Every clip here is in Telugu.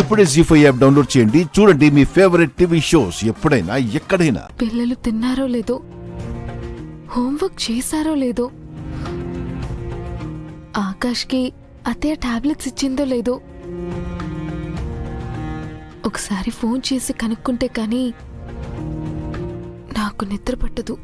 ఇప్పుడే జీ5 యాప్ డౌన్లోడ్ చేయండి. చూడండి మీ ఫేవరెట్ టీవీ షోస్ ఎప్పుడైనా ఎక్కడైనా. పిల్లలు తిన్నారో లేదో, హోంవర్క్ చేశారో లేదో, ఆకాష్కి అత్తయ్య టాబ్లెట్స్ ఇచ్చిందో లేదో, ఒకసారి ఫోన్ చేసి కనుక్కుంటే కానీ నాకు నిద్ర పట్టదు.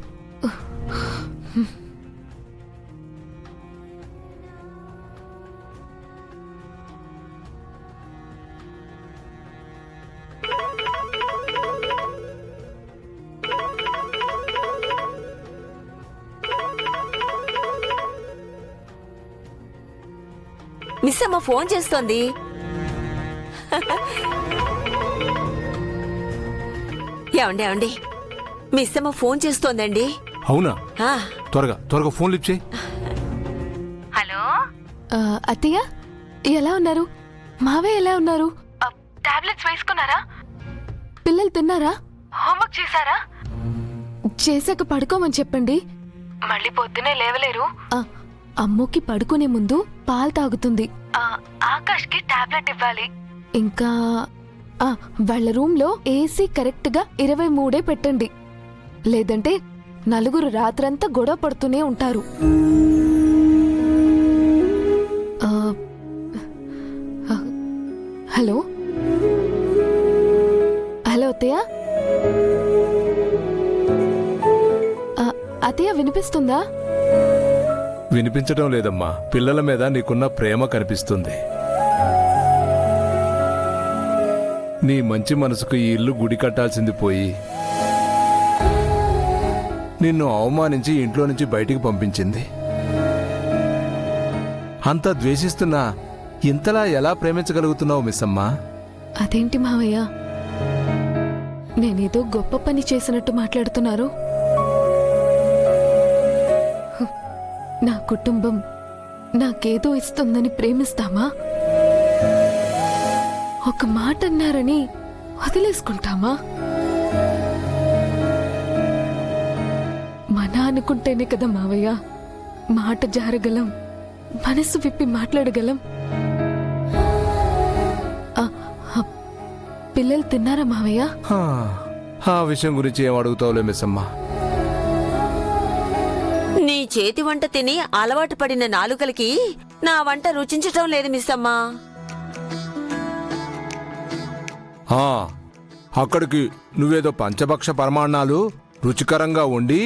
మిస్ అమ్మ ఫోన్ చేస్తోంది. ఏమండి మిస్ అమ్మ ఫోన్ చేస్తోందండి. అవునా? ఆ, త్వరగా ఫోన్ లిఫ్ట్ చేయి. హలో అత్తయ్య ఎలా ఉన్నారు? మావయ్య ఎలా ఉన్నారు? టాబ్లెట్స్ వేసుకున్నారా? పిల్లలు తిన్నారా? హోంవర్క్ చేశారా? చేశాక పడుకోమని చెప్పండి. మళ్ళీ పొద్దునే లేవలేరు. అమ్మోకి పడుకునే ముందు పాలు తాగుతుంది. ఆకాష్కి టాబ్లెట్ ఇవ్వాలి. ఇంకా వాళ్ళ రూమ్ లో ఏసీ కరెక్ట్ గా 23 పెట్టండి. లేదంటే నలుగురు రాత్రంతా గొడవ పడుతూనే ఉంటారు. హలో హలో అత్తయ్య. అత్తయ్య వినిపిస్తుందా? వినిపించడం లేదమ్మా. పిల్లల మీద నీకున్న ప్రేమ కనిపిస్తుంది. నీ మంచి మనసుకు ఈ ఇల్లు గుడి కట్టాల్సింది పోయి నిన్ను అవమానించి ఇంట్లో నుంచి బయటికి పంపించింది. అంత ద్వేషిస్తున్నా ఇంతలా ఎలా ప్రేమించగలుగుతున్నావు మిస్సమ్మా? అదేంటి మావయ్య, నేనేదో గొప్ప పని చేసినట్టు మాట్లాడుతున్నారు. నా కుటుంబం నాకేదో ఇస్తుందని ప్రేమిస్తామా? ఒక మాట అన్నారని వదిలేసుకుంటామా? మన అనుకుంటేనే కదా మావయ్య మాట జారగలం, మనసు విప్పి మాట్లాడగలం. పిల్లలు తిన్నారా మావయ్య? ఆ విషయం గురించి ఏం అడుగుతావులే మిస్సమ్మా. నీ చేతి వంట తిని అలవాటు పడిన నాలుకలకి నా వంట రుచించటం లేదు మిస్ అమ్మా. అక్కడికి నువ్వేదో పంచభక్ష పరమాణాలు రుచికరంగా వండి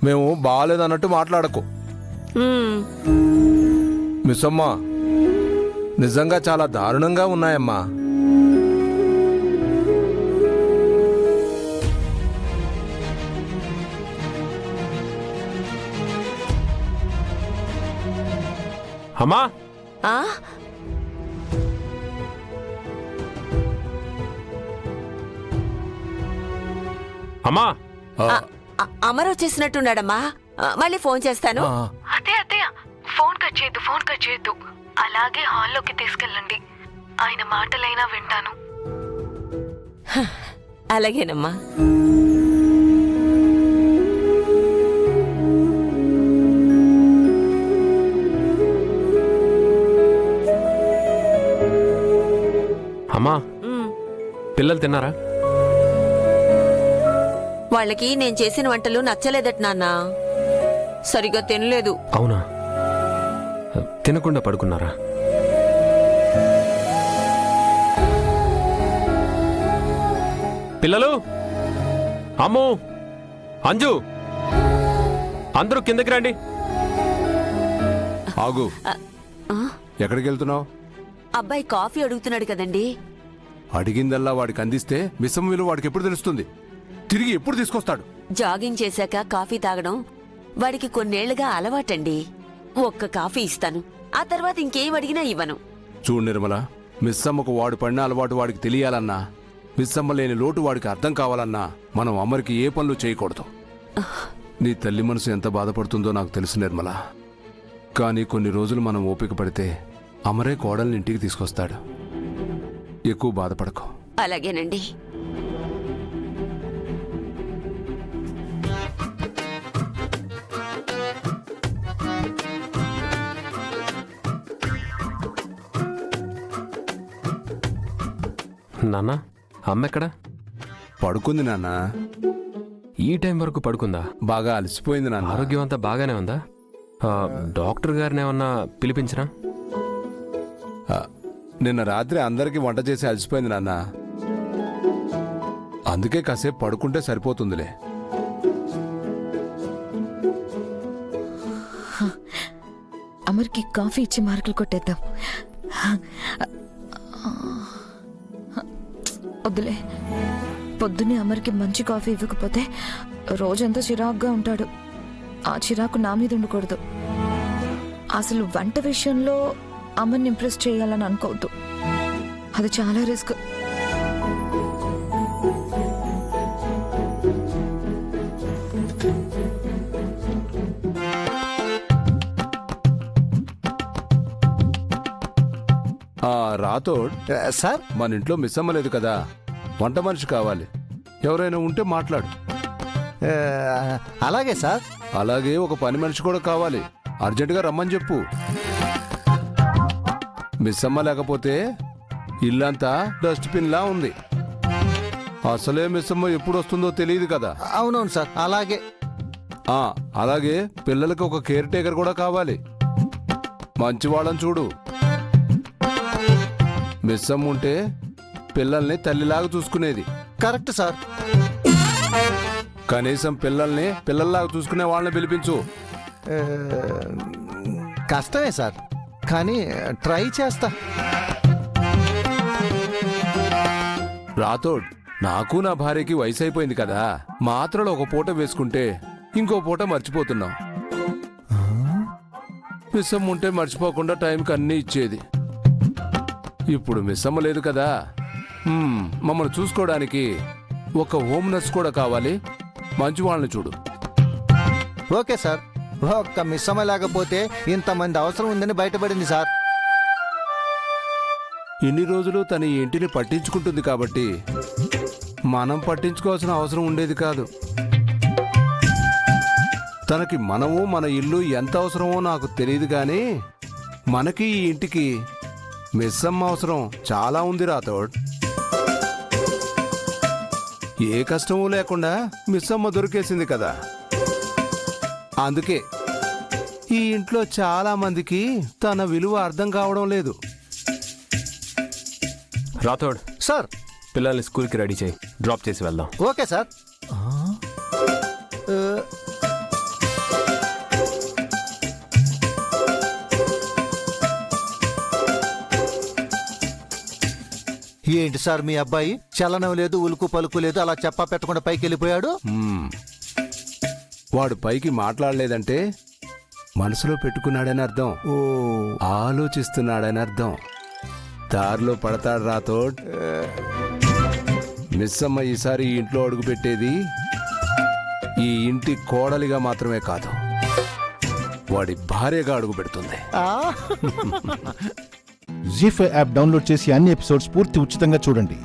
మేము బాగాలేదన్నట్టు మాట్లాడకు మిస్సమ్మా. నిజంగా చాలా దారుణంగా ఉన్నాయమ్మా. అమ్మా, ఆ? అమ్మా, అమర్ వచ్చేసినట్టున్నాడమ్మా. మళ్ళీ ఫోన్ చేస్తాను. అత్తయ్య ఫోన్ కట్ చేయొద్దు. అలాగే హాల్లోకి తీసుకెళ్ళండి. ఆయన మాటలైనా వింటాను. అలాగేనమ్మా. అమ్మా, పిల్లలు తిన్నారా? వాళ్ళకి నేను చేసిన వంటలు నచ్చలేదట నాన్న. సరిగ్గా తినలేదు. అవునా? తినకుండా పడుకున్నారా? పిల్లలు, అమ్ము, అంజు, అందరూ కిందకి రండి. ఆగు. ఎక్కడికి వెళ్తున్నావు? అబ్బాయి కాఫీ అడుగుతున్నాడు కదండి. అడిగిందల్లా వాడికి అందిస్తే మిస్సమ్మ విలువ వాడికి ఎప్పుడు తెలుస్తుంది? తిరిగి ఎప్పుడు తీసుకొస్తాడు? జాగింగ్ చేశాక కాఫీ తాగడం వాడికి కొన్నేళ్లుగా అలవాటండి. ఒక్క కాఫీ ఇస్తాను, ఆ తర్వాత ఇంకేం అడిగినా ఇవ్వను. చూడు నిర్మల, మిస్సమ్మకు వాడు పడిన అలవాటు వాడికి తెలియాలన్నా, మిస్సమ్మ లేని లోటు వాడికి అర్థం కావాలన్నా మనం అమరికి ఏ పనులు చేయకూడదు. నీ తల్లి మనసు ఎంత బాధపడుతుందో నాకు తెలుసు నిర్మల. కానీ కొన్ని రోజులు మనం ఓపిక పడితే అమరే కోడల్ని ఇంటికి తీసుకొస్తాడు. ఎక్కువ బాధపడకు. అలాగేనండి. నాన్న అమ్మ ఎక్కడ? పడుకుంది నాన్న. ఈ టైం వరకు పడుకుందా? బాగా అలసిపోయింది నాన్న. ఆరోగ్యం అంతా బాగానే ఉందా? డాక్టర్ గారిని ఏమన్నా పిలిపించరా? ఆ, నిన్న రాత్రి అందరికీ వంట చేసి అలసిపోయింది నాన్న. అందుకే కాసేపు పడుకుంటే సరిపోతుందిలే. అమర్కి కాఫీ ఇచ్చి మార్కులు కొట్టేద్దాం. వద్దులే, పొద్దున్నే అమర్కి మంచి కాఫీ ఇవ్వకపోతే రోజంతా చిరాకుగా ఉంటాడు. ఆ చిరాకు నా మీద ఉండకూడదు. అసలు వంట విషయంలో అమర్ని ఇంప్రెస్ చేయాలని అనుకోవద్దు, అది చాలా రిస్క్. రాథోడ్ సార్, మన ఇంట్లో మిస్ అమ్మలేదు కదా, వంట మనిషి కావాలి. ఎవరైనా ఉంటే మాట్లాడు. అలాగే సార్. అలాగే ఒక పని మనిషి కూడా కావాలి. అర్జెంటుగా రమ్మని చెప్పు. మిస్ అమ్మ లేకపోతే ఇల్లంతా డస్ట్బిన్ లా ఉంది. అసలే మిస్ అమ్మ ఎప్పుడు వస్తుందో తెలియదు కదా. అవునవును సార్, అలాగే. అలాగే పిల్లలకి ఒక కేర్ టేకర్ కూడా కావాలి. మంచి వాళ్ళని చూడు. మిస్ అమ్మ ఉంటే పిల్లల్ని తల్లిలాగా చూసుకునేది. Correct sir. కనీసం పిల్లల్ని పిల్లల్లాగా చూసుకునే వాళ్ళని పిలిపించు. కష్టమే సార్, కానీ ట్రై చేస్తా. రాథోడ్, నాకు నా భార్యకి వయసు అయిపోయింది కదా, మాత్రలు ఒక పూట వేసుకుంటే ఇంకో పూట మర్చిపోతున్నాం. మిస్సమ్మ ఉంటే మర్చిపోకుండా టైంకి అన్నీ ఇచ్చేది. ఇప్పుడు మిస్సమ్మ లేదు కదా, మమ్మల్ని చూసుకోవడానికి ఒక హోమ్ నర్స్ కూడా కావాలి. మంచి వాళ్ళని చూడు. Okay sir. ఒక్క మిస్ అమ్మ లేకపోతే ఇంతమంది అవసరం ఉందని బయటపడింది సార్. ఇన్ని రోజులు తన ఈ ఇంటిని పట్టించుకుంటుంది కాబట్టి మనం పట్టించుకోవాల్సిన అవసరం ఉండేది కాదు. తనకి మనము మన ఇల్లు ఎంత అవసరమో నాకు తెలియదు కానీ మనకి ఈ ఇంటికి మిస్ అమ్మ అవసరం చాలా ఉంది రాథోడ్. ఏ కష్టమూ లేకుండా మిస్ అమ్మ దొరికేసింది కదా. అందుకే ఈ ఇంట్లో చాలా మందికి తన విలువ అర్థం కావడం లేదు. రాథోడ్, సార్. పిల్లల్ని స్కూల్కి రెడీ చేయి, డ్రాప్ చేసి వెళ్దాం. Okay sir. ఏంటి సార్ మీ అబ్బాయి చలనం లేదు, ఉలుకు పలుకు లేదు, అలా చెప్పా పెట్టకుండా పైకి వెళ్ళిపోయాడు? వాడు పైకి మాట్లాడలేదంటే మనసులో పెట్టుకున్నాడని అర్థం. ఆలోచిస్తున్నాడని అర్థం. దారిలో పడతాడు రాథోడ్. మిస్ అమ్మ ఈసారి ఈ ఇంట్లో అడుగు పెట్టేది ఈ ఇంటి కోడలిగా మాత్రమే కాదు, వాడి భార్యగా అడుగు పెడుతుంది. జీ5 యాప్ డౌన్లోడ్ చేసి అన్ని ఎపిసోడ్స్ పూర్తి ఉచితంగా చూడండి.